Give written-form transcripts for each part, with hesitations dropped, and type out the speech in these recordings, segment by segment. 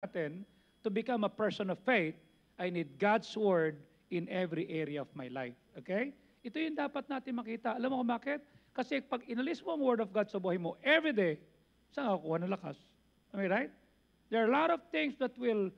natin to become a person of faith, I need God's Word in every area of my life. Okay? Ito yung dapat natin makita. Alam mo kung bakit? Kasi pag inalis mo ang Word of God sa buhay mo, every day, saan ka kukuha ng lakas? Am I right? There are a lot of things that will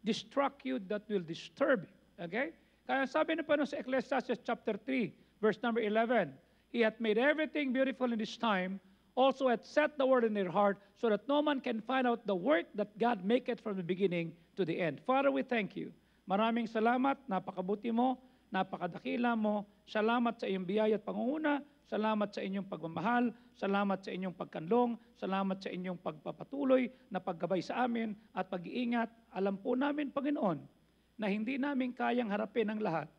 distract you, that will disturb you. Okay? Kaya sabi na pa sa Ecclesiastes chapter 3, verse number 11, He hath made everything beautiful in His time, also hath set the word in their heart, so that no man can find out the work that God maketh from the beginning to the end. Father, we thank you. Maraming salamat, napakabuti mo, napakadakila mo. Salamat sa iyong biyaya at pangunguna. Salamat sa inyong pagmamahal. Salamat sa inyong pagkanlong. Salamat sa inyong pagpapatuloy na paggabay sa amin at pag-iingat. Alam po namin, Panginoon, na hindi namin kayang harapin ang lahat.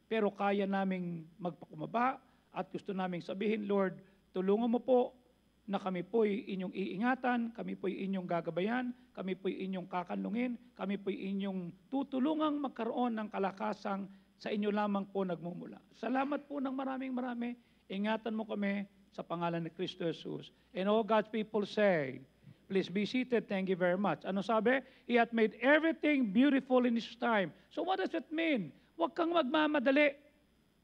Pero kaya naming magpakumaba at gusto naming sabihin, Lord, tulungan mo po na kami po'y inyong iingatan, kami po'y inyong gagabayan, kami po'y inyong kakanlungin, kami po'y inyong tutulungang magkaroon ng kalakasang sa inyo lamang po nagmumula. Salamat po ng maraming marami. Ingatan mo kami sa pangalan ni Kristo Jesus. And all God's people say, please be seated. Thank you very much. Ano sabi? He hath made everything beautiful in His time. So what does it mean? Huwag kang magmamadali.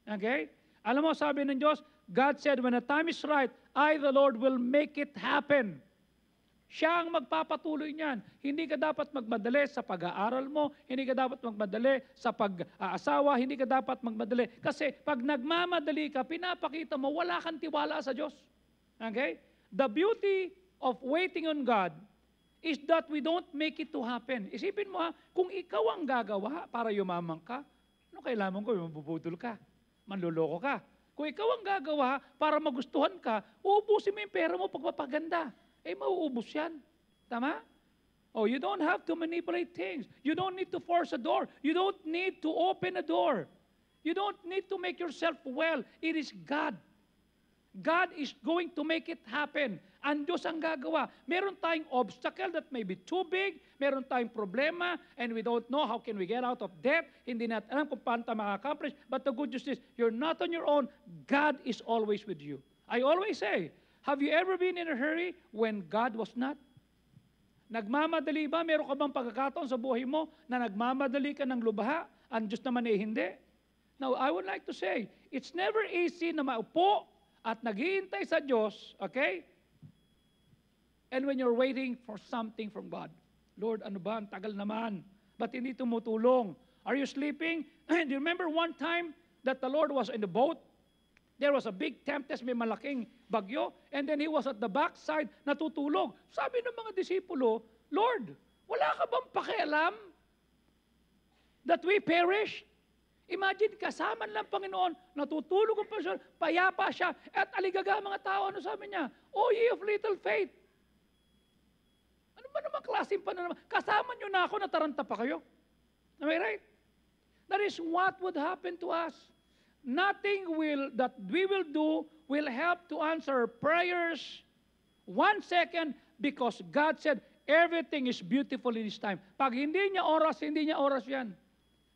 Okay? Alam mo, sabi ng Diyos, God said, when the time is right, I, the Lord, will make it happen. Siya ang magpapatuloy niyan. Hindi ka dapat magmadali sa pag-aaral mo, hindi ka dapat magmadali sa pag-aasawa, hindi ka dapat magmadali. Kasi pag nagmamadali ka, pinapakita mo, wala kang tiwala sa Diyos. Okay? The beauty of waiting on God is that we don't make it to happen. Isipin mo kung ikaw ang gagawa para yumaman ka, ano kailangan ko? Mabubudol ka, manluloko ka. Kung ikaw ang gagawa para magustuhan ka, uubusin mo yung pera mo pagpapaganda. Mauubos yan. Tama? Oh, you don't have to manipulate things. You don't need to force a door. You don't need to open a door. You don't need to make yourself well. It is God. God is going to make it happen. Ang Diyos ang gagawa. Meron tayong obstacle that may be too big. Meron tayong problema and we don't know how can we get out of debt. Hindi natin alam kung paano tayo maka-accomplish. But the good news is, you're not on your own. God is always with you. I always say, have you ever been in a hurry when God was not? Nagmamadali ba? Meron ka bang pagkakataon sa buhay mo na nagmamadali ka ng lubaha? Ang Diyos naman hindi. Now, I would like to say, it's never easy na maupo at naghihintay sa Diyos, okay? And when you're waiting for something from God, Lord, ano ba? Ang tagal naman. Ba't hindi tumutulong? Are you sleeping? Do you remember one time that the Lord was in the boat? There was a big tempest, may malaking bagyo, and then He was at the backside, natutulog. Sabi ng mga disipulo, Lord, wala ka bang pakialam that we perish? Imagine, kasama lang Panginoon, natutulog ang Panginoon, payapa siya, at aligaga mga tao, ano sabi niya? Oh, ye of little faith. Ano ba naman klaseng pananaman? Kasama niyo na ako, nataranta pa kayo. Am I right? That is what would happen to us. Nothing that we will do will help to answer prayers 1 second because God said, everything is beautiful in His time. Pag hindi niya oras yan.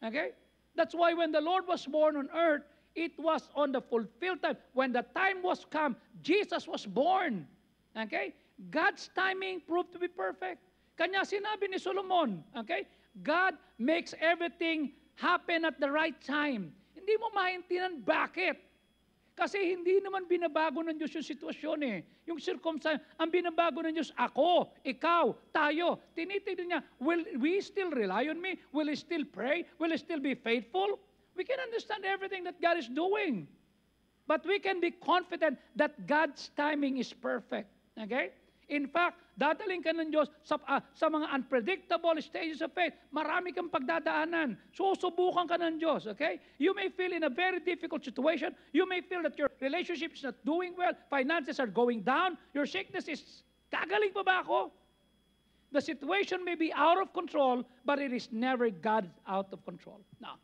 Okay? That's why when the Lord was born on earth, it was on the fulfilled time. When the time was come, Jesus was born. Okay? God's timing proved to be perfect. Kanya sinabi ni Solomon, okay? God makes everything happen at the right time. Hindi mo maintindihan bakit. Kasi hindi naman binabago ng Diyos yung sitwasyon eh. Yung circumstance, ang binabago ng Diyos, ako, ikaw, tayo. Tinitignan niya, will we still rely on me? Will we still pray? Will we still be faithful? We can understand everything that God is doing. But we can be confident that God's timing is perfect. Okay? In fact, dadaling ka ng Diyos sa mga unpredictable stages of faith. Marami kang pagdadaanan. Susubukan ka ng Diyos, okay? You may feel in a very difficult situation. You may feel that your relationship is not doing well. Finances are going down. Your sickness is, kagaling pa ba ako? The situation may be out of control, but it is never God out of control. Now,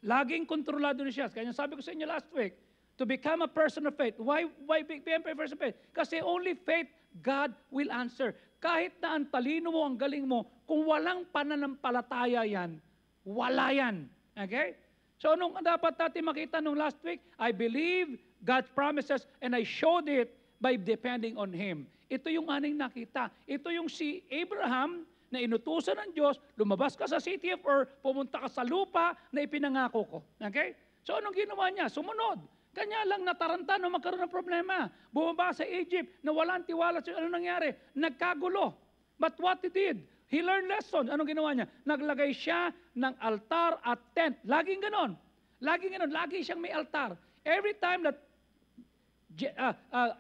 laging kontrolado ni siya. Kaya sabi ko sa inyo last week, to become a person of faith. Why become a person of faith? Kasi only faith God will answer. Kahit na ang talino mo, ang galing mo, kung walang pananampalataya yan, wala yan. Okay? So, nung dapat natin makita nung last week, I believe God's promises and I showed it by depending on Him. Ito yung aning nakita. Ito yung si Abraham na inutusan ng Diyos, lumabas ka sa city of earth, pumunta ka sa lupa na ipinangako ko. Okay? So anong ginawa niya? Sumunod. Kanya lang nataranta na magkaroon ng problema. Bumaba sa Egypt na walang tiwala. Ano nangyari? Nagkagulo. But what he did? He learned lessons. Anong ginawa niya? Naglagay siya ng altar at tent. Laging ganon. Laging ganon. Lagi siyang may altar. Every time that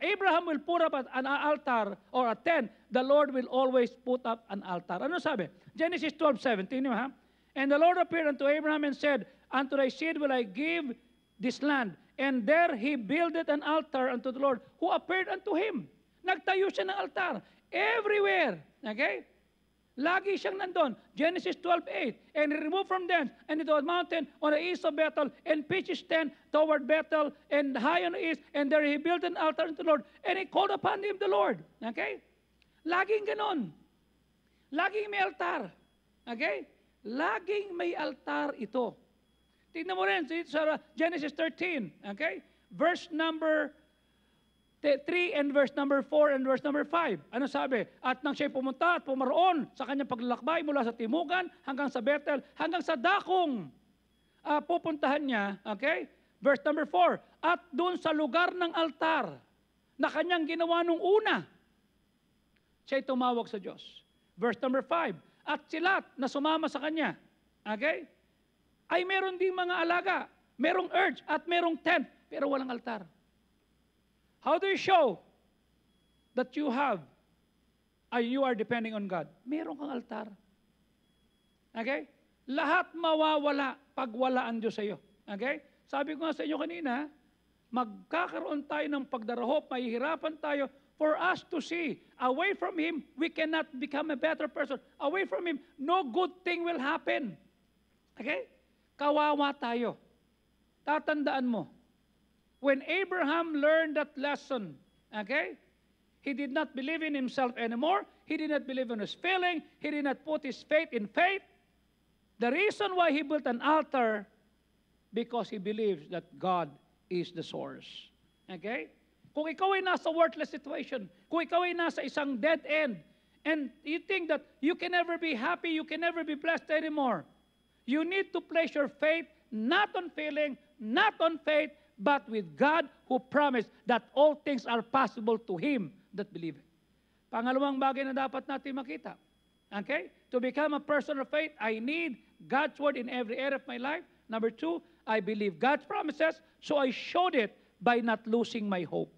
Abraham will put up an altar or a tent, the Lord will always put up an altar. Ano sabi? Genesis 12:17, ha? And the Lord appeared unto Abraham and said, unto thy seed will I give this land. And there he builded an altar unto the Lord who appeared unto him. Nagtayo siya ng altar. Everywhere. Okay? Lagi siyang nandun. Genesis 12:8. And he removed from thence and into a mountain on the east of Bethel and pitched his tent toward Bethel and high on the east. And there he built an altar unto the Lord. And he called upon him the Lord. Okay? Laging ganon. Laging may altar. Okay? Laging may altar ito. Tignan mo rin sa Genesis 13. Okay? Verse number 3 and verse number 4 and verse number 5. Ano sabi? At nang siya'y pumunta at pumaroon sa kanyang paglalakbay mula sa timugan hanggang sa Bethel, hanggang sa dakong pupuntahan niya. Okay? Verse number 4. At doon sa lugar ng altar na kanyang ginawa nung una, siya'y tumawag sa Diyos. Verse number 5. At sila na sumama sa kanya, okay, ay meron ding mga alaga, merong urge at merong tent, pero walang altar. How do you show that you are depending on God? Meron kang altar. Okay? Lahat mawawala pag wala ang Diyos sa iyo. Okay? Sabi ko nga sa inyo kanina, magkakaroon tayo ng pagdarahop, mahihirapan tayo for us to see. Away from Him, we cannot become a better person. Away from Him, no good thing will happen. Okay? Kawawa tayo. Tatandaan mo, when Abraham learned that lesson, okay, he did not believe in himself anymore. He did not believe in his feeling. He did not put his faith in faith. The reason why he built an altar, because he believes that God is the source. Okay? Kung ikaw ay nasa worthless situation, kung ikaw ay nasa isang dead end, and you think that you can never be happy, you can never be blessed anymore, you need to place your faith not on feeling, not on faith, but with God who promised that all things are possible to him that believe. Pangalawang bagay na dapat natin makita. Okay? To become a person of faith, I need God's word in every area of my life. Number 2, I believe God's promises, so I showed it by not losing my hope.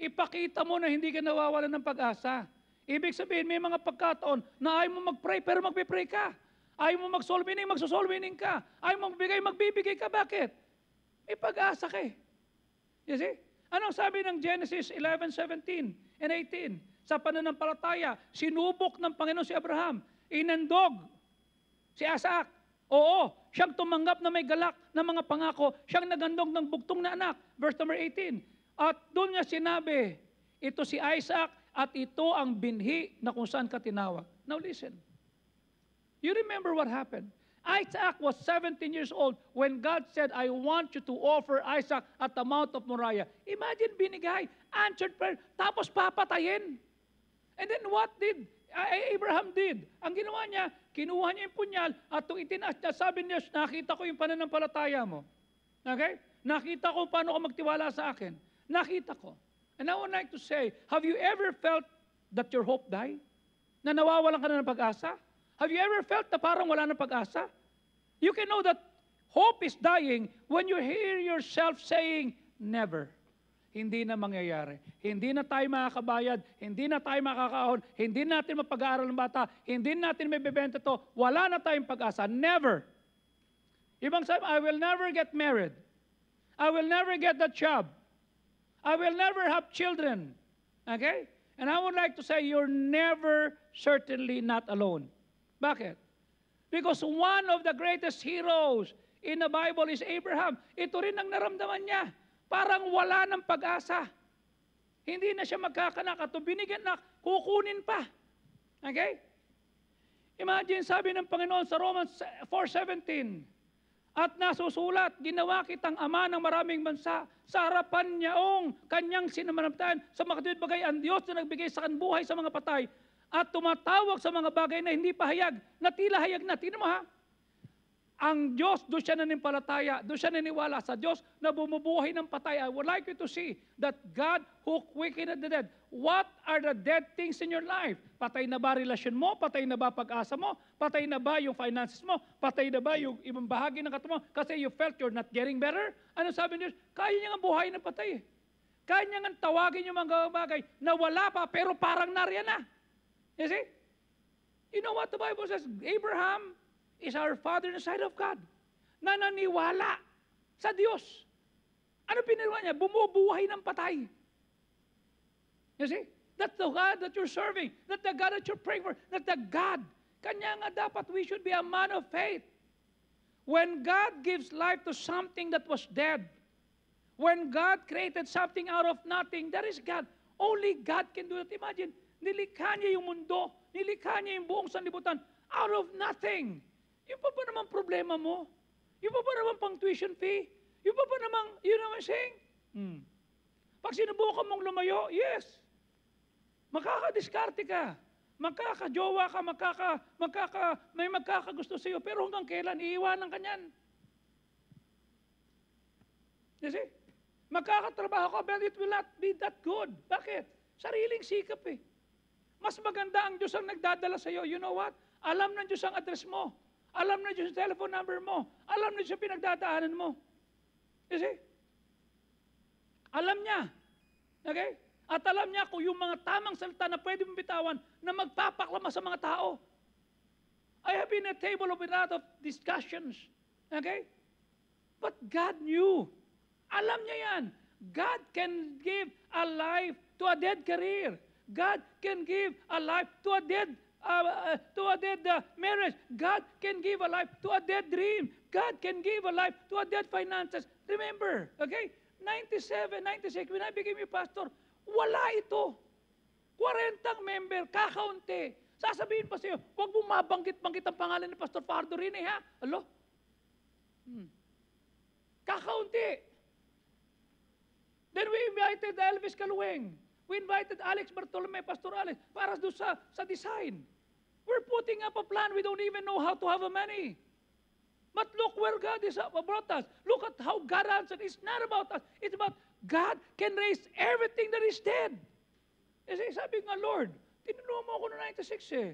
Ipakita mo na hindi ka nawawalan ng pag-asa. Ibig sabihin, may mga pagkataon na ayaw mo mag-pray, pero magpipray ka. Ayaw mo mag-soul winning, mag-soul winning ka. Ayaw mo magbigay, magbibigay ka. Bakit? May pag-asa ka eh. You see? Anong sabi ng Genesis 11:17 and 18? Sa pananampalataya, sinubok ng Panginoon si Abraham. Inandog si Isaac. Oo, siyang tumanggap na may galak na mga pangako. Siyang nagandog ng bugtong na anak. Verse number 18. At doon niya sinabi, ito si Isaac at ito ang binhi na kung saan ka tinawag. Now listen. You remember what happened? Isaac was 17 years old when God said, I want you to offer Isaac at the Mount of Moriah. Imagine binigay, answered prayer, tapos papatayin. And then what did Abraham did? Ang ginawa niya, kinuha niya yung punyal at itong itinaas niya, sabi niya, nakita ko yung pananampalataya mo. Okay? Nakita ko paano ka magtiwala sa akin. Nakita ko. And I would like to say, have you ever felt that your hope died? Na nawawalan ka na ng pag-asa? Have you ever felt na parang wala ng pag-asa? You can know that hope is dying when you hear yourself saying, never. Hindi na mangyayari. Hindi na tayo makakabayad. Hindi na tayo makakaahon. Hindi natin mapag-aaral ng bata. Hindi natin may bebenta to. Wala na tayong pag-asa. Never. Ibang sabi, I will never get married. I will never get that job. I will never have children. Okay? And I would like to say, you're never, certainly not alone. Bakit? Because one of the greatest heroes in the Bible is Abraham. Ito rin ang naramdaman niya. Parang wala ng pag-asa. Hindi na siya magkakanak at binigyan na kukunin pa. Okay? Imagine, sabi ng Panginoon sa Romans 4:17, at nasusulat, ginawa kitang ama ng maraming bansa, sa harapan niyaong kanyang sinamanaptayan, sa makatawid bagay ang Diyos na nagbigay sa kanbuhay sa mga patay, at tumatawag sa mga bagay na hindi pahayag, na tila hayag na. Tingnan mo ha, ang Diyos, doon siya nanimpalataya, doon siya naniwala sa Diyos na bumubuhay ng patay. I would like you to see that God who quickened the dead. What are the dead things in your life? Patay na ba relasyon mo? Patay na ba pag-asa mo? Patay na ba yung finances mo? Patay na ba yung ibang bahagi ng katawan mo? Kasi you felt you're not getting better? Ano sabi niyo? Kaya niya nga buhay ng patay. Kaya niya nga tawagin yung mga bagay na wala pa pero parang nariyan na. You see? You know what the Bible says? Abraham is our father in the sight of God, na naniwala sa Diyos. Ano pinagawa niya? Bumubuhay ng patay. You see? That's the God that you're serving. That's the God that you're praying for. That's the God. Kanya nga dapat we should be a man of faith. When God gives life to something that was dead, when God created something out of nothing, that is God. Only God can do that. Imagine, nilikha niya yung mundo, nilikha niya yung buong sanlibutan out of nothing. Yung pa ba naman problema mo? Yung pa ba naman pang tuition fee? Yung pa ba naman, you know what I'm saying? Pag sinubukan mong lumayo, yes. Makakadiskarte ka. Makakajowa ka, may magkakagusto sa iyo. Pero hanggang kailan, iiwanan ka niyan. You see? Magkakatrabaho ka, but it will not be that good. Bakit? Sariling sikap eh. Mas maganda ang Diyos ang nagdadala sa iyo. You know what? Alam ng Diyos ang address mo. Alam na Diyos yung telephone number mo. Alam na Diyos yung pinagdadaanan mo. You see? Alam niya. Okay? At alam niya kung yung mga tamang salita na pwede mong bitawan na magpapaklama sa mga tao. I have been at a table of a lot of discussions. Okay? But God knew. Alam niya yan. God can give a life to a dead career. God can give a life to a dead marriage. God can give a life to a dead dream. God can give a life to a dead finances. Remember, okay? 97, 96, when I became a pastor, wala ito. 40 member, kakaunti. Sasabihin pa sa'yo, huwag mo mabanggit-banggit ang pangalan ni Pastor Fardo rin eh, ha? Alo? Kakaunti. Then we invited Elvis Calueng. We invited Alex Bartolome, Pastor Alex, para doon sa design. We're putting up a plan. We don't even know how to have a money. But look where God is brought us. Look at how God answered. It's not about us. It's about God can raise everything that is dead. Kasi sabi nga, Lord, tinulungan mo ako noong 96 eh.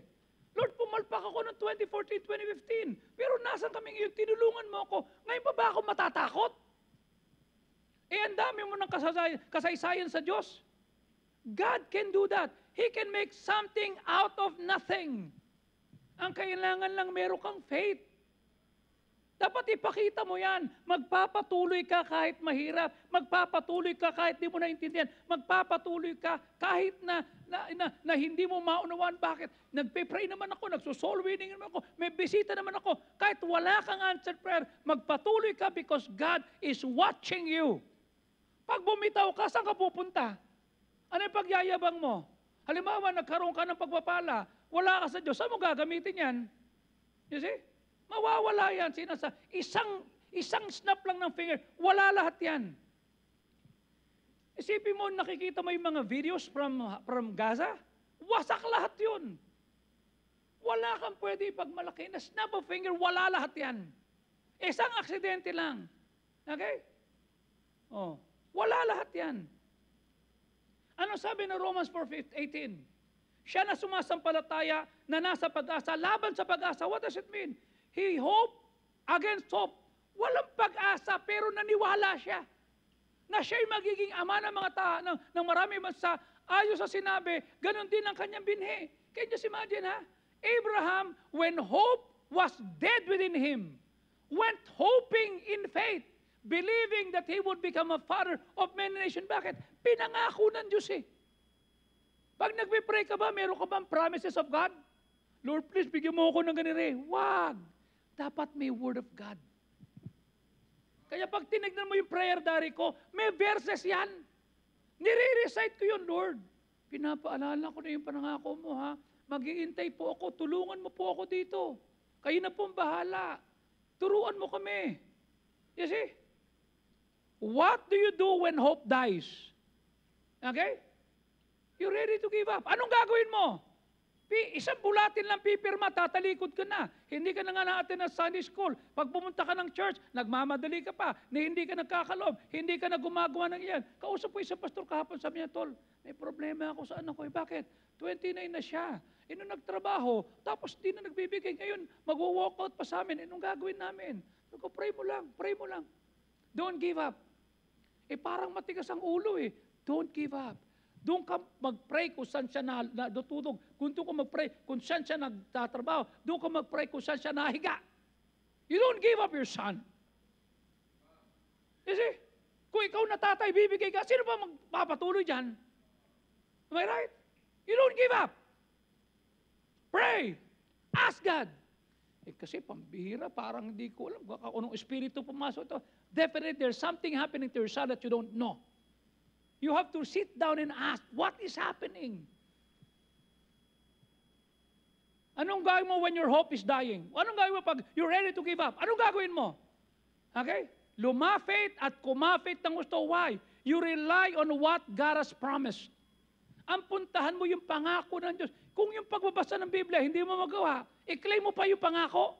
Lord, pumalpak ako noong 2014, 2015. Pero nasan kami ngayon? Tinulungan mo ako. Ngayon pa ba ako matatakot? Eh, ang dami mo ng kasaysayan sa Diyos. God can do that. He can make something out of nothing. Ang kailangan lang meron kang faith. Dapat ipakita mo yan. Magpapatuloy ka kahit mahirap. Magpapatuloy ka kahit di mo naintindihan. Magpapatuloy ka kahit na hindi mo maunawaan. Bakit? Nagpe-pray naman ako, nagsosoul winning naman ako, may bisita naman ako. Kahit wala kang answered prayer, magpatuloy ka because God is watching you. Pag bumitaw ka, saan ka pupunta? Ano yung pagyayabang mo? Halimbawa, nagkaroon ka ng pagpapala, wala ka sa Diyos, saan mo gagamitin yan? You see? Mawawala yan. Isang snap lang ng finger, wala lahat yan. Isipin mo, nakikita mo yung mga videos from Gaza, wasak lahat yun. Wala kang pwede ipagmalaki na snap of finger, wala lahat yan. Isang aksidente lang. Okay? Oh, wala lahat yan. Ano sabi ng Romans 4:18? Siya na sumasampalataya na nasa pag-asa, laban sa pag-asa. What does it mean? He hope against hope. Walang pag-asa pero naniwala siya na siya'y magiging ama ng mga tao, ng marami bansa. Ayos sa sinabi, ganun din ang kanyang binhi. Can you imagine, ha? Abraham, when hope was dead within him, went hoping in faith, believing that he would become a father of many nations. Bakit? Pinangako ng Diyos eh. Pag nagpipray ka ba, meron ka bang promises of God? Lord, please, bigyan mo ako ng ganire. Wag. Dapat may word of God. Kaya pag tinignan mo yung prayer diary ko, may verses yan. Nire-recite ko yun, Lord. Pinapaalala ko na yung panangako mo, ha? Mag-iintay po ako, tulungan mo po ako dito. Kayo na pong bahala. Turuan mo kami. You see? What do you do when hope dies? Okay? You ready to give up? Anong gagawin mo? Isang bulatin lang pipirma, tatalikod ka na. Hindi ka na nga natin na Sunday school. Pag pumunta ka ng church, nagmamadali ka pa, na hindi ka nagkakaloob, hindi ka na gumagawa ng iyan. Kausap ko isang pastor kahapon, sabi niya, Tol, may problema ako sa anak ko. Bakit? 29 na siya. Nung nagtrabaho, tapos di na nagbibigay. Ngayon, mag-walk out pa sa amin. Anong gagawin namin? Sabi ko, pray mo lang. Don't give up. Parang matigas ang ulo Don't give up. Doon ka mag-pray kung saan siya natutulog. Kung doon ka mag-pray kung saan siya nagtatrabaho. Doon ka mag-pray kung saan siya nahiga. You don't give up your son. You see? Kung ikaw na tatay, bibigay ka, sino ba magpapatuloy dyan? Am I right? You don't give up. Pray. Ask God. Kasi pambihira, parang hindi ko alam kung anong espiritu pumasok ito. Definitely, there's something happening to your son that you don't know. You have to sit down and ask, what is happening? Anong gagawin mo when your hope is dying? Anong gagawin mo pag you're ready to give up? Anong gagawin mo? Okay? Lumapit at kumapit ng gusto. Why? You rely on what God has promised. Ang puntahan mo yung pangako ng Diyos. Kung yung pagbabasa ng Biblia, hindi mo magawa, i-claim mo pa yung pangako.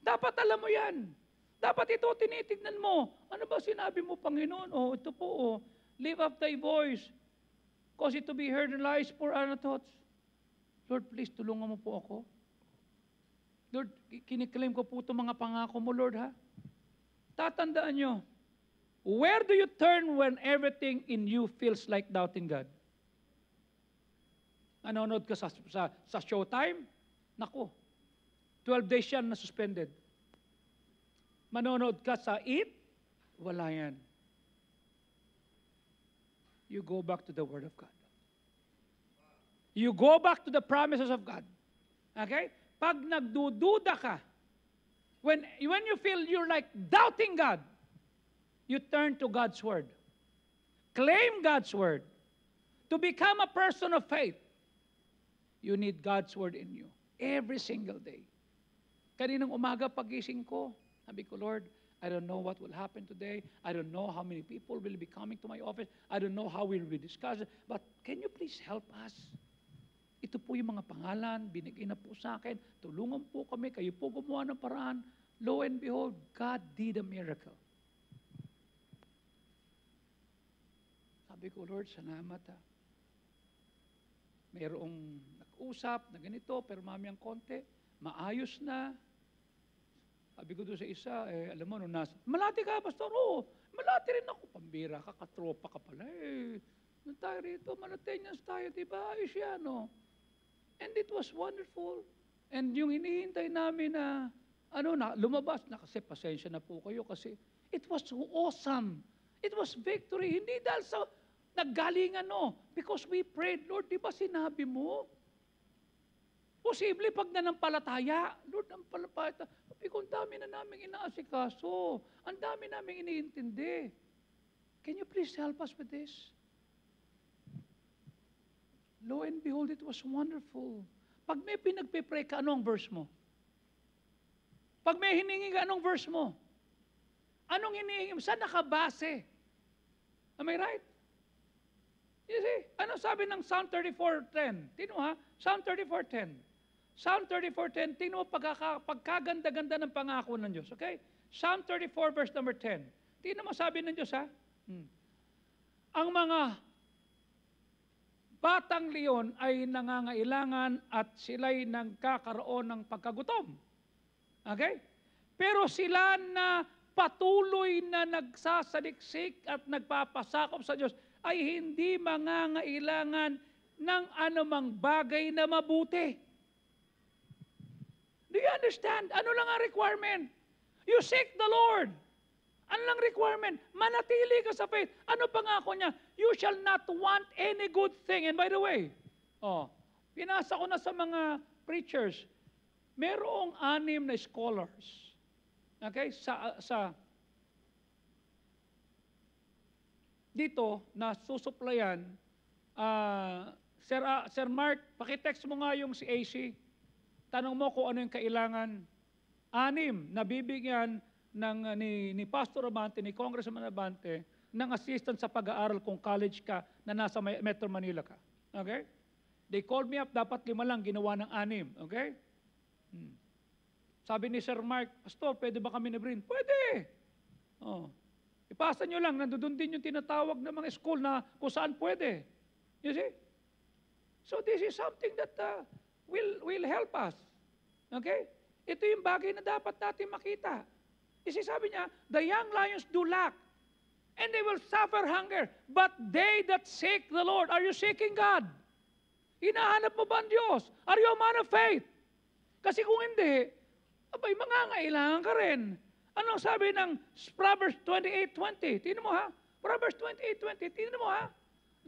Dapat alam mo yan. Dapat ito tinitignan mo. Ano ba sinabi mo, Panginoon? Ito po, lift up thy voice. Cause it to be heard and lies for our thoughts. Lord, please, tulungan mo po ako. Lord, kiniklaim ko po itong mga pangako mo, Lord, ha? Tatandaan nyo, where do you turn when everything in you feels like doubting God? Nanonood ka sa Showtime? Naku, 12 days yan na suspended. Manonood ka sa It? Wala yan. You go back to the Word of God. You go back to the promises of God. Okay? Pag nagdududa ka, when you feel you're like doubting God, you turn to God's Word. Claim God's Word. To become a person of faith, you need God's Word in you. Every single day. Kaninang umaga pagising ko, sabi ko, Lord, I don't know what will happen today. I don't know how many people will be coming to my office. I don't know how we'll be discussing. But can you please help us? Ito po yung mga pangalan, binigay na po sa akin. Tulungan po kami, kayo po gumawa ng paraan. Lo and behold, God did a miracle. Sabi ko, Lord, salamat ha. Mayroong nag-usap na ganito, pero mamayang konti, maayos na. Sabi ko doon sa isa, alam mo, nung nasa, malati ka, pastor? Oo, malati rin ako. Pambira ka, katropa ka pala. Nung tayo rito, Malateñas tayo, diba? Ayos yan, no? And it was wonderful. And yung hinihintay namin na, lumabas na kasi, pasensya na po kayo kasi it was so awesome. It was victory. Hindi dahil sa naggalingan, no? Because we prayed, Lord, di ba sinabi mo? Posible pag nanampalataya, Lord, nampalataya. Sabi ko, ang dami na namin inaasikaso. Ang dami namin iniintindi. Can you please help us with this? Lo and behold, it was wonderful. Pag may pinagpipray ka, anong verse mo? Pag may hiningi ka, anong verse mo? Anong hinihingi mo? Saan nakabase? Am I right? You see, ano sabi ng Psalm 34:10? Tino ha? Psalm 34:10. Psalm 34:10, tingnan mo pagkaganda-ganda ng pangako ng Diyos. Okay? Psalm 34 verse number 10. Tingnan mo sabi ng Diyos, ha? Ang mga batang leon ay nangangailangan at sila'y nagkakaroon ng pagkagutom. Okay? Pero sila na patuloy na nagsasaliksik at nagpapasakop sa Diyos ay hindi mangangailangan ng anumang bagay na mabuti. Do you understand? Ano lang ang requirement? You seek the Lord. Ano lang requirement? Manatili ka sa faith. Ano pangako niya? You shall not want any good thing. And by the way, pinasa ko na sa mga preachers, merong 6 na scholars. Okay? Dito, na susuplayan, Sir Mark, pakitext mo nga yung si AC. Tanong mo kung ano yung kailangan. 6 na bibigyan ni Pastor Abante, ni Congressman Abante, ng assistance sa pag-aaral kung college ka na nasa Metro Manila ka. Okay? They called me up, dapat 5 lang, ginawa ng 6. Okay? Sabi ni Sir Mark, Pastor, pwede ba kami na-bring? Pwede. Oh. Ipasa nyo lang, nandoon din yung tinatawag na mga school na kung saan pwede. You see? So this is something that will help us. Okay? Ito yung bagay na dapat natin makita. Kasi sabi niya, the young lions do lack, and they will suffer hunger, but they that seek the Lord, are you seeking God? Hinahanap mo ba ang Diyos? Are you a man of faith? Kasi kung hindi, abay, mangangailangan ka rin. Anong sabi ng Proverbs 28:20? Tingnan mo ha? Proverbs 28:20, tingnan mo ha?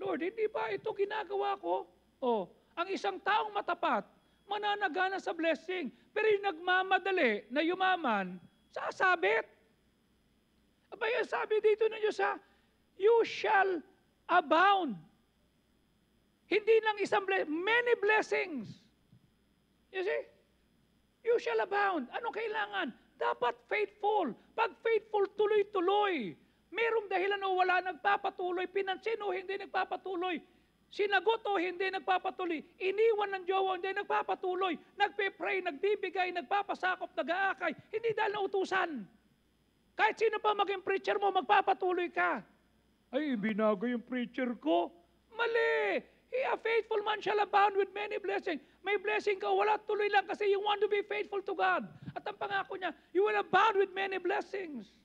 Lord, hindi ba ito ginagawa ko? Oh, ang isang taong matapat, mananagana sa blessing, pero yung nagmamadali na yumaman, sasabit. Abay, sabi dito ng Diyos ha, you shall abound. Hindi lang isang blessing, many blessings. You see? You shall abound. Ano kailangan? Dapat faithful. Pag faithful, tuloy-tuloy. Merong dahilan o wala nagpapatuloy, pinansin o hindi nagpapatuloy, sinagot o hindi nagpapatuloy, iniwan ng jowa, hindi nagpapatuloy, nagpe-pray, nagbibigay, nagpapasakop, nag-aakay, hindi dahil nautusan. Kahit sino pa maging preacher mo, magpapatuloy ka. Ay, binago yung preacher ko. Mali! A faithful man shall abound with many blessings. May blessing ka, wala, tuloy lang kasi you want to be faithful to God. At ang pangako niya, you will abound with many blessings.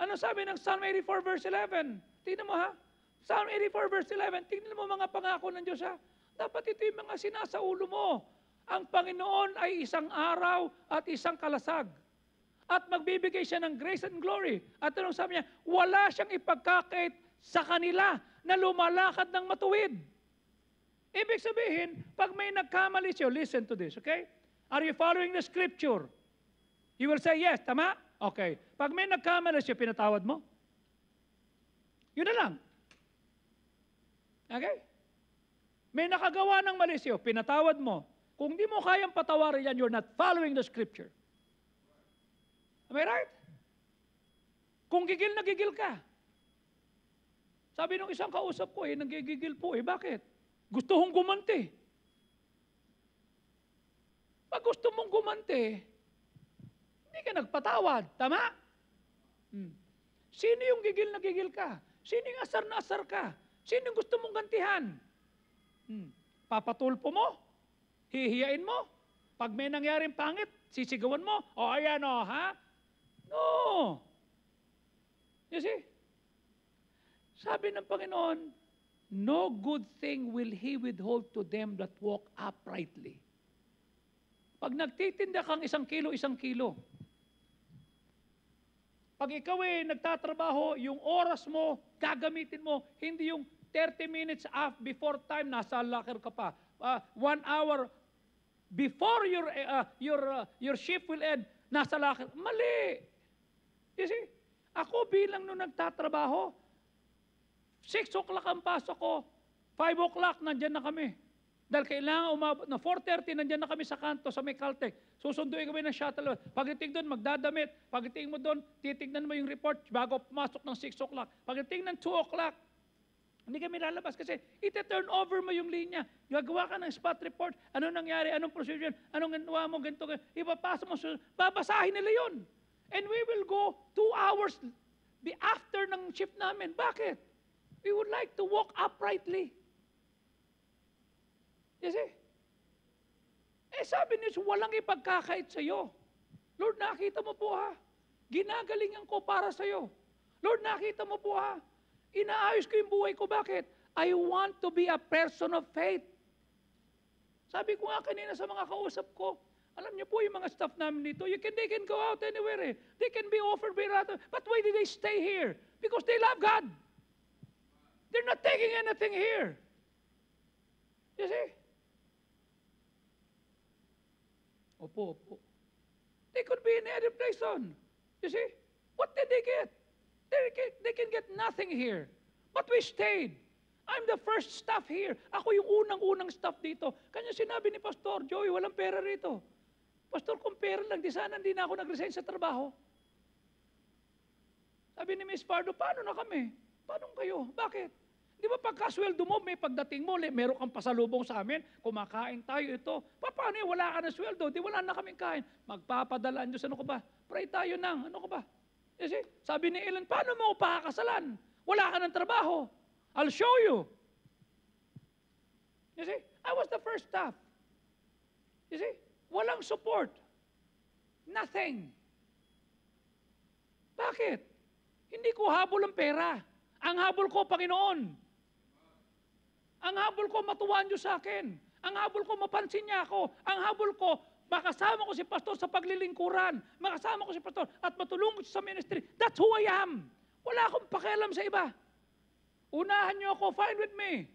Ano sabi ng Psalm 84 verse 11? Tingnan mo ha? Psalm 84 verse 11, tingnan mo mga pangako ng Diyos ha? Dapat ito yung mga sinasaulo mo. Ang Panginoon ay isang araw at isang kalasag. At magbibigay siya ng grace and glory. At anong sabi niya? Wala siyang ipagkakait sa kanila na lumalakad ng matuwid. Ibig sabihin, pag may nagkamali siya, listen to this, okay? Are you following the scripture? You will say yes, tama? Okay. Pag may nagkamali siya, pinatawad mo? Yun na lang. Okay? May nakagawa ng mali siya, pinatawad mo. Kung di mo kayang patawarin yan, you're not following the scripture. Am I right? Kung gigil na gigil ka. Sabi nung isang kausap ko, nanggigigil po, bakit? Gusto kong gumanti. Pag gusto mong gumanti, hindi ka nagpatawad. Tama? Sino yung gigil na gigil ka? Sino yung asar na asar ka? Sino yung gusto mong gantihan? Papatulpo mo? Hihiyain mo? Pag may nangyaring pangit, sisigawan mo? O ayan o, ha? No. You see? Sabi ng Panginoon, no good thing will He withhold to them that walk uprightly. Pag nagtitinda kang 1 kilo, 1 kilo. Pag ikaw nagtatrabaho, yung oras mo, gagamitin mo, hindi yung 30 minutes before time, nasa locker ka pa. 1 hour before your shift will end, nasa locker. Mali! You see? Ako bilang nung nagtatrabaho, 6 o'clock ang pasok ko, 5 o'clock, nandyan na kami. Dahil kailangan umabot na 4:30, nandyan na kami sa kanto, sa may Caltech. Susunduin kami ng shuttle. Pagdating doon, magdadamit. Pagdating mo doon, titignan mo yung report bago pumasok ng 6 o'clock. Pagdating ng 2 o'clock, hindi kami lalabas kasi iti-turn over mo yung linya. Gagawa ka ng spot report. Ano nangyari? Anong procedure? Anong ginawa mo? Ganito. Ipapasa mo. Babasahin nila yun. And we will go 2 hours after ng shift namin. Bakit? We would like to walk uprightly. You see? Sabi niyo, walang ipagkakait sa'yo. Lord, nakita mo po ha. Ginagalingan ko para sa'yo. Lord, nakita mo po ha. Inaayos ko yung buhay ko. Bakit? I want to be a person of faith. Sabi ko nga kanina sa mga kausap ko, alam niyo po yung mga staff namin dito, they can go out anywhere. They can be offered by rather. But why did they stay here? Because they love God. They're not taking anything here. You see? Opo. They could be in any place on. You see? What did they get? They can get nothing here. But we stayed. I'm the first staff here. Ako yung unang-unang staff dito. Kanya sinabi ni Pastor Joey, walang pera rito. Pastor, kung pera lang, di sana hindi na ako nag-resign sa trabaho. Sabi ni Miss Pardo, paano na kami? Paano kayo? Bakit? Di ba pagkasweldo mo, may pagdating mo, meron kang pasalubong sa amin, kumakain tayo ito. Paano yun? Wala ka na sweldo, di wala na kaming kain. Magpapadalaan Diyos, ano ko ba? Pray tayo nang, ano ko ba? You see? Sabi ni Ellen, paano mo pakakasalan? Wala ka ng trabaho. I'll show you. You see? I was the first staff. You see? Walang support. Nothing. Bakit? Hindi ko habol ang pera. Ang habol ko, Panginoon. Ang habol ko, matuwaan Diyos sa akin. Ang habol ko, mapansin niya ako. Ang habol ko, makasama ko si pastor sa paglilingkuran. Makasama ko si pastor at matulungan siya sa ministry. That's who I am. Wala akong pakialam sa iba. Unahan niyo ako, fine with me.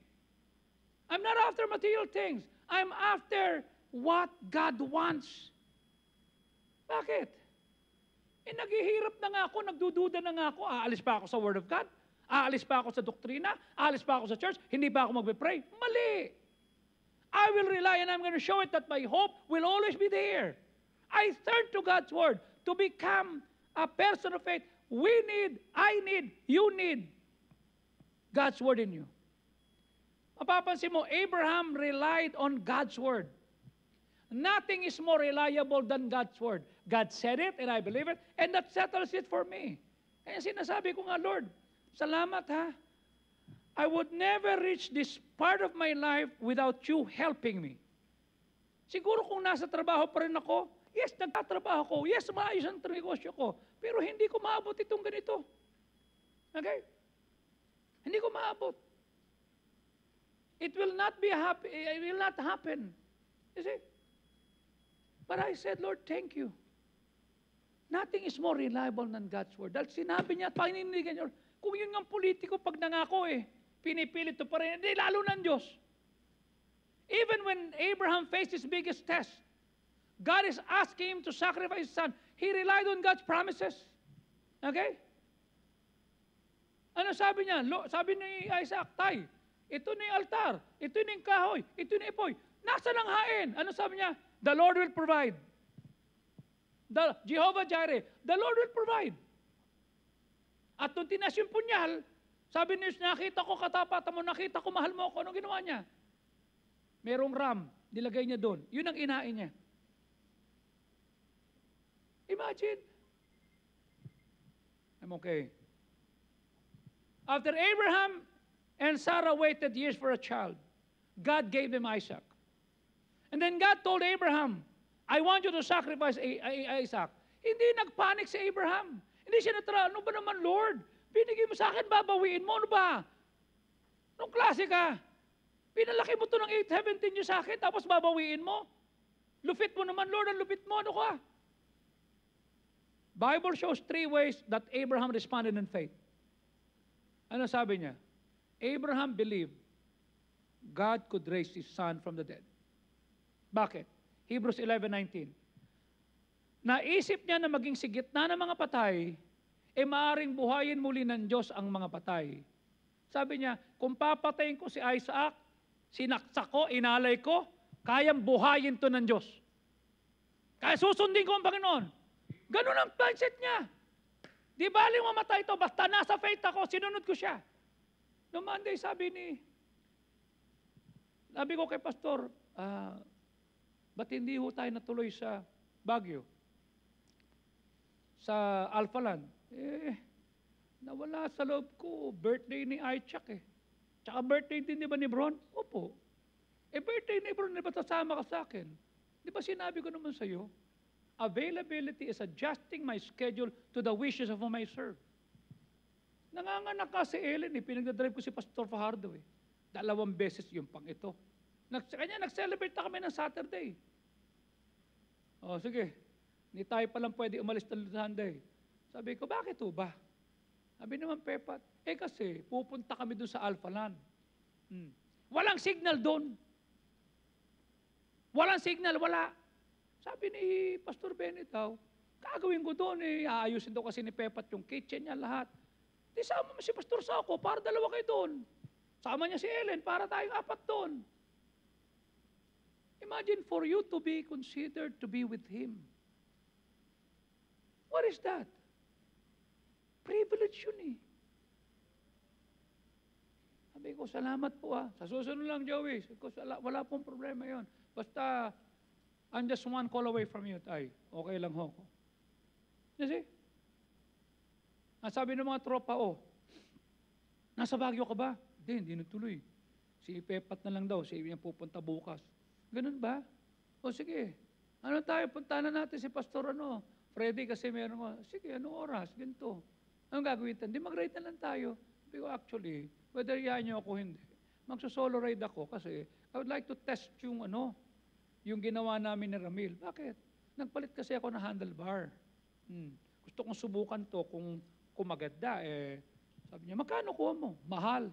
I'm not after material things. I'm after what God wants. Bakit? Naghihirap na nga ako, nagdududa na nga ako. Aalis pa ako sa Word of God? Aalis pa ako sa doktrina? Aalis pa ako sa church? Hindi pa ako magbe-pray? Mali! I will rely and I'm going to show it that my hope will always be there. I turn to God's Word to become a person of faith. We need, I need, you need God's Word in you. Mapapansin mo, Abraham relied on God's Word. Nothing is more reliable than God's Word. God said it, and I believe it, and that settles it for me. Kaya sinasabi ko nga, Lord, salamat ha. I would never reach this part of my life without you helping me. Siguro kung nasa trabaho pa rin ako, yes, nagtatrabaho ko, yes, maayos ang negosyo ko, pero hindi ko maabot itong ganito. Okay? Hindi ko maabot. It will not be happy, it will not happen. You see? But I said, Lord, thank you. Nothing is more reliable than God's Word. Dahil sinabi niya, panindigan niyo, kung yun ng politiko, pag nangako pinipilit to pa rin, hindi, lalo ng Diyos. Even when Abraham faced his biggest test, God is asking him to sacrifice his son. He relied on God's promises. Okay? Ano sabi niya? Sabi ni Isaac, Tay, ito na yung altar, ito na yung kahoy, ito na yung ipoy. Nasaan ang hain? Ano sabi niya? The Lord will provide. The Jehovah Jireh, the Lord will provide. At nung tinas yung punyal, sabi niya, nakita ko katapatan mo, nakita ko mahal mo ako. Anong ginawa niya? Merong ram, nilagay niya doon. Yun ang inain niya. Imagine. I'm okay. After Abraham and Sarah waited years for a child, God gave them Isaac. And then God told Abraham, I want you to sacrifice Isaac. Hindi nagpanik si Abraham. Hindi siya ano ba naman, Lord? Binigay mo sa akin, babawiin mo, ano ba? Anong klase ka? Pinalaki mo to ng 8-17 niyo sa akin, tapos babawiin mo? Lupit mo naman, Lord, ang lupit mo, ano ka? Bible shows 3 ways that Abraham responded in faith. Ano sabi niya? Abraham believed God could raise his son from the dead. Bakit? Hebrews 11:19. Naisip niya na maging sa gitna ng mga patay, maaring buhayin muli ng Diyos ang mga patay. Sabi niya, kung papatayin ko si Isaac, sinaksak ko, inalay ko, kayang buhayin to ng Diyos. Kaya susundin ko ang Panginoon. Ganun ang mindset niya. Di baling mamatay ito, basta nasa faith ako, sinunod ko siya. No Monday, sabi ko kay Pastor, ba't hindi ho tayo natuloy sa Baguio? Sa Alphaland? Nawala sa loob ko. Birthday ni Aichak Tsaka birthday din di ba ni Bron? Opo. Birthday ni Bron, di ba sasama ka sa akin? Di ba sinabi ko naman sa iyo? Availability is adjusting my schedule to the wishes of whom I serve. Nanganganak ka si Ellen pinagdadrive ko si Pastor Fajardo 2 beses yung pang ito. Kanya nag-celebrate na kami ng Saturday. O sige, hindi tayo palang pwede umalis ng Sunday. Sabi ko, bakit ba? Sabi naman, Pepat, kasi pupunta kami doon sa Alphaland. Walang signal doon. Walang signal, wala. Sabi ni Pastor Bennett gagawin ko doon aayusin daw kasi ni Pepat yung kitchen niya lahat. Di sama mo si Pastor Sako para dalawa kayo doon. Sama niya si Ellen para tayong 4 doon. Imagine for you to be considered to be with Him. What is that? Privilege yun Sabi ko, salamat po ah. Sa susunod lang, Joey. Sabi ko, wala pong problema yon. Basta, I'm just one call away from you, tay. Okay lang ho ako. You see? Sabi ng mga tropa, nasa Baguio ka ba? Hindi natuloy. Si Pepat na lang daw, si niya pupunta bukas. Ganun ba? Sige. Ano tayo, punta na natin si Pastor Freddy kasi meron ko. Sige, anong oras? Ganito. Anong gagawin tayo? Hindi mag-ride na lang tayo. Sabi ko, actually, whether yan nyo ako hindi, magsusolo ride ako kasi I would like to test yung yung ginawa namin ni Ramil. Bakit? Nagpalit kasi ako ng handlebar. Gusto kong subukan to kung maganda. Sabi niya, magkano kuha mo? Mahal.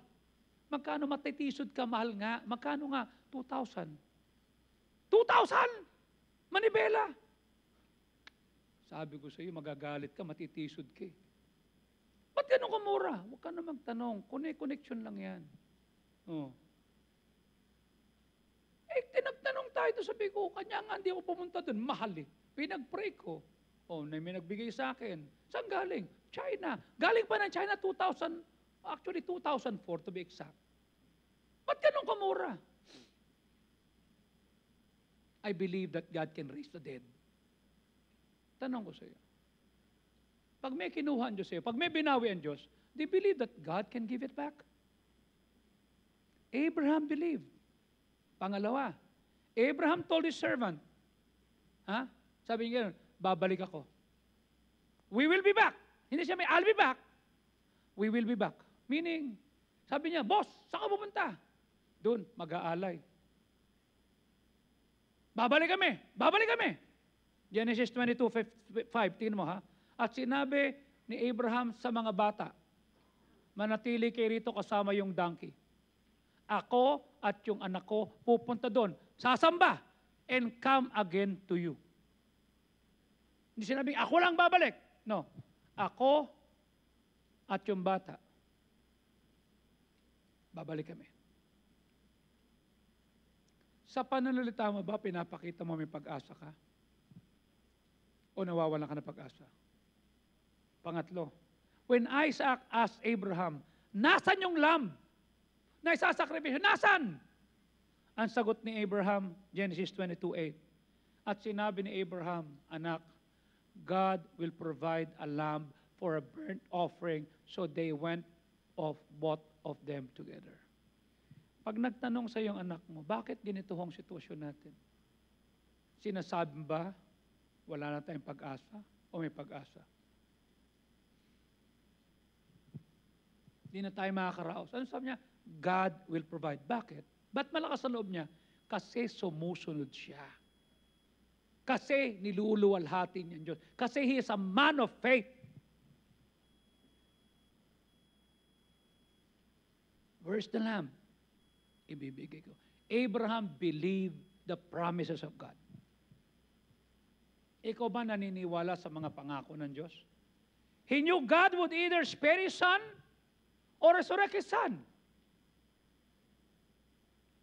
Magkano matitisod ka? Mahal nga. Magkano nga? 2,000. 2,000! Manibela! Sabi ko sa iyo, magagalit ka, matitisod ka eh. Ba't ganun kumura? Huwag ka na magtanong. Connection lang yan. Tinagtanong tayo doon, sabi ko, kanya nga hindi ako pumunta doon. Mahal eh. Pinag-pray ko. May nagbigay sa akin. Saan galing? China. Galing pa ng China 2000, actually 2004 to be exact. Ba't ganun kumura? I believe that God can raise the dead. Tanong ko sa iyo. Pag may kinuha ang Diyos sa iyo, pag may binawi ang Diyos, do you believe that God can give it back? Abraham believed. Pangalawa, Abraham told his servant, sabi niya, babalik ako. We will be back. Hindi siya I'll be back. We will be back. Meaning, sabi niya, boss, saan ka pupunta? Doon, mag-aalay. Babalik kami. Babalik kami. Genesis 22:5, tingnan mo ha. At sinabi ni Abraham sa mga bata, manatili kayo rito kasama yung donkey. Ako at yung anak ko pupunta doon, sasamba, and come again to you. Hindi sinabing, ako lang babalik. No. Ako at yung bata, babalik kami. Sa pananalita mo ba, pinapakita mo may pag-asa ka? O nawawalan ka ng pag-asa? Pangatlo, when Isaac asked Abraham, nasan yung lamb na isasakripisyo? Nasan? Ang sagot ni Abraham, Genesis 22:8. At sinabi ni Abraham, anak, God will provide a lamb for a burnt offering. So they went off, both of them together. Pag nagtanong sa iyong anak mo, bakit ganito ang sitwasyon natin? Sinasabi ba, wala na tayong pag-asa o may pag-asa? Hindi na tayo makakaraos. Ano sabi niya? God will provide. Bakit? Ba't malakas sa loob niya? Kasi sumusunod siya. Kasi niluluwalhati niya ang Diyos. Kasi He is a man of faith. Where's the lamb? Ibibigay ko. Abraham believed the promises of God. Ikaw ba naniniwala sa mga pangako ng Diyos? He knew God would either spare His Son or resurrect His Son.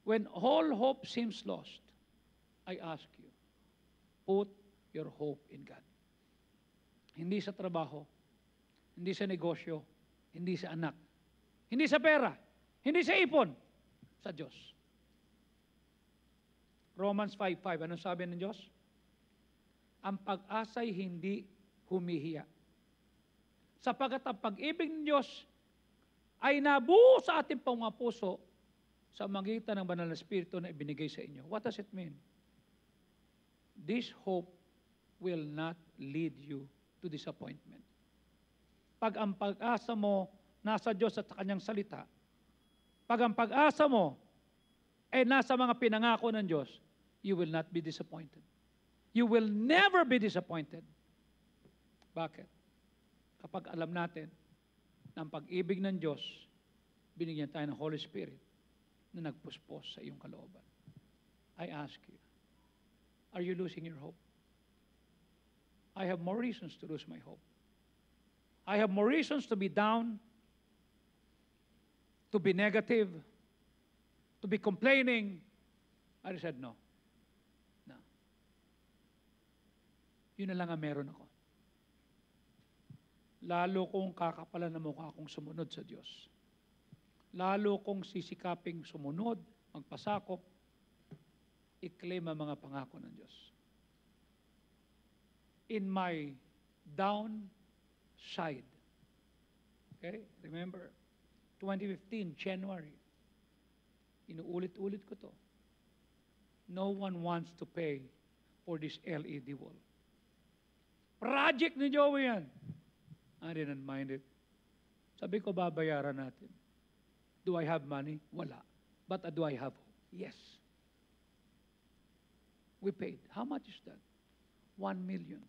When all hope seems lost, I ask you, put your hope in God. Hindi sa trabaho, hindi sa negosyo, hindi sa anak, hindi sa pera, hindi sa ipon, sa Diyos. Romans 5:5, anong sabi ng Diyos? Ang pag-asa'y hindi humihiya. Sapagat ang pag-ibig ng Diyos ay nabuo sa ating mga puso sa magitan ng banal na Espiritu na ibinigay sa inyo. What does it mean? This hope will not lead you to disappointment. Pag ang pag-asa mo nasa Diyos at sa Kanyang salita, pag ang pag-asa mo ay nasa mga pinangako ng Diyos, you will not be disappointed. You will never be disappointed. Bakit? Kapag alam natin na ang pag-ibig ng Diyos, binigyan tayo ng Holy Spirit na nagpuspos sa iyong kalooban. I ask you, are you losing your hope? I have more reasons to lose my hope. I have more reasons to be down, to be negative, to be complaining. I said, no. No. Yun na lang ang meron ako. Lalo kong kakapalan na mukha akong sumunod sa Diyos. lalo kong sisikaping sumunod, magpasakop, i-claim ang mga pangako ng Diyos. In my downside, okay, remember, 2015, January, inuulit-ulit ko to. No one wants to pay for this LED wall. Project ni Joey yan. I didn't mind it. Sabi ko, babayaran natin. Do I have money? Wala. But do I have hope? Yes. We paid. How much is that? 1 million.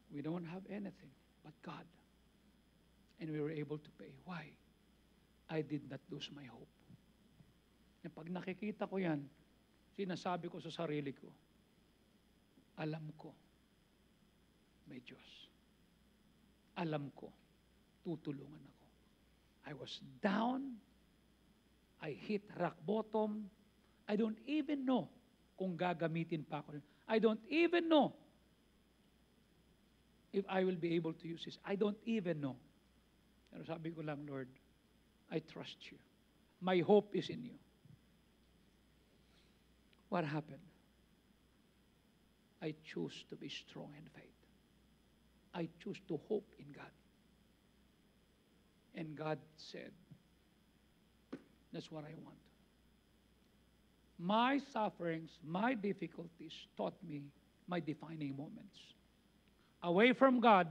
We don't have anything but God. And we were able to pay. Why? I did not lose my hope. And pag nakikita ko yan, sinasabi ko sa sarili ko, alam ko, may Diyos. Alam ko, tutulungan ako. I was down. I hit rock bottom. I don't even know kung gagamitin pa ako. I don't even know if I will be able to use this. I don't even know. Pero sabi ko lang, Lord, I trust you. My hope is in you. What happened? I choose to be strong in faith. I choose to hope in God. And God said, that's what I want. My sufferings, my difficulties taught me my defining moments. Away from God,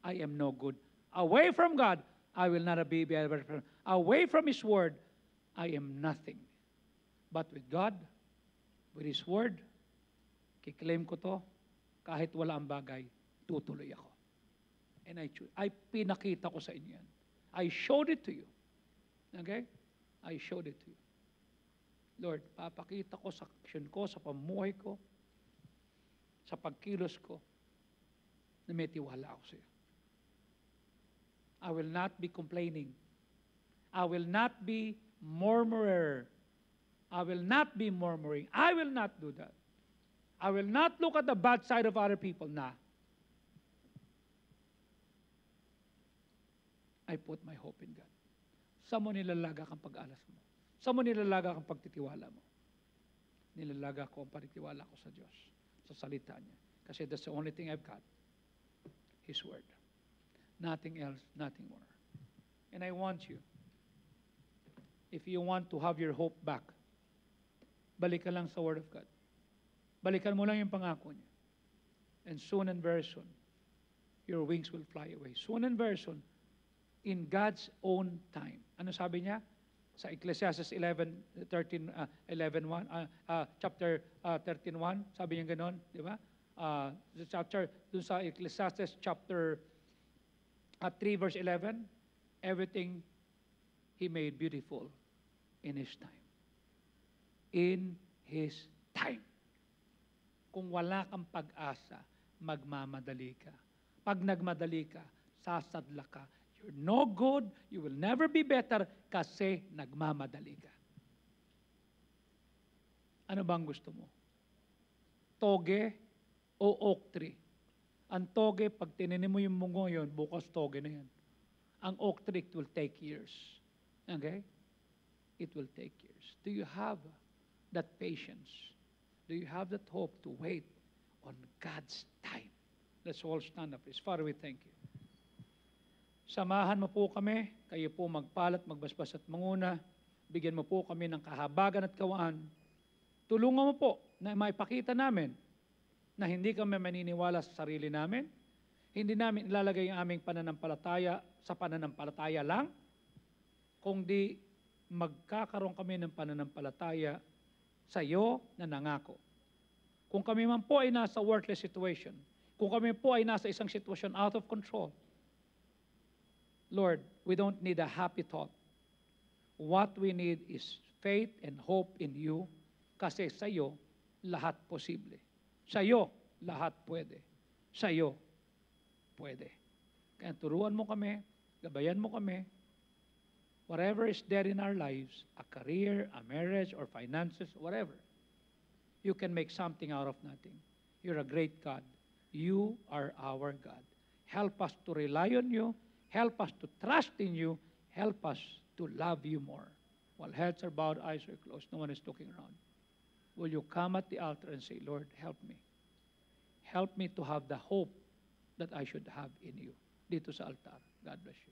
I am no good. Away from God, I will not be able to. Away from His Word, I am nothing. But with God, with His Word, kiklaim ko to, kahit wala ang bagay, tutuloy ako. And I pinakita ko sa inyo yan. I showed it to you. Okay? I showed it to you. Lord, papakita ko sa action ko, sa pamuhay ko, sa pagkilos ko, na may tiwala ako sa iyo. I will not be complaining. I will not be murmurer. I will not be murmuring. I will not do that. I will not look at the bad side of other people. Nah. I put my hope in God. Saan mo nilalaga kang pag-alas mo? Saan mo nilalaga kang pagtitiwala mo? Nilalaga ko ang pagtitiwala ko sa Diyos, sa salita niya. Kasi that's the only thing I've got. His Word. Nothing else, nothing more. And I want you, if you want to have your hope back, balikan lang sa Word of God. Balikan mo lang yung pangako niya. And soon and very soon, your wings will fly away. Soon and very soon, in God's own time. Ano sabi niya? Sa Ecclesiastes 11:1, chapter 13:1, sabi niya gano'n, di ba? Dun sa Ecclesiastes chapter 3 verse 11, everything He made beautiful in His time. In His time. Kung wala kang pag-asa, magmamadali ka. Pag nagmadali ka, sasadla ka. You're no good, you will never be better kasi nagmamadali ka. Ano bang gusto mo? Toge o oak tree? Ang toge, pag tinanim mo yung mungo yun, bukas toge na yan. Ang oak tree, it will take years. Okay? It will take years. Do you have that patience? Do you have that hope to wait on God's time? Let's all stand up, please. Father, we thank you. Samahan mo po kami, kayo po magpalat, magbasbas at manguna. Bigyan mo po kami ng kahabagan at kawaan. Tulungan mo po na maipakita namin na hindi kami maniniwala sa sarili namin. Hindi namin ilalagay ang aming pananampalataya sa pananampalataya lang. Kung di magkakaroon kami ng pananampalataya sa iyo na nangako. Kung kami man po ay nasa worthless situation, kung kami po ay nasa isang sitwasyon out of control, Lord, we don't need a happy thought. What we need is faith and hope in you kasi sa iyo, lahat posible. Sa iyo, lahat pwede. Sa iyo, pwede. Kaya turuan mo kami, gabayan mo kami, whatever is there in our lives, a career, a marriage, or finances, whatever, you can make something out of nothing. You're a great God. You are our God. Help us to rely on you. Help us to trust in you. Help us to love you more. While heads are bowed, eyes are closed, no one is looking around. Will you come at the altar and say, Lord, help me. Help me to have the hope that I should have in you. Dito sa altar. God bless you.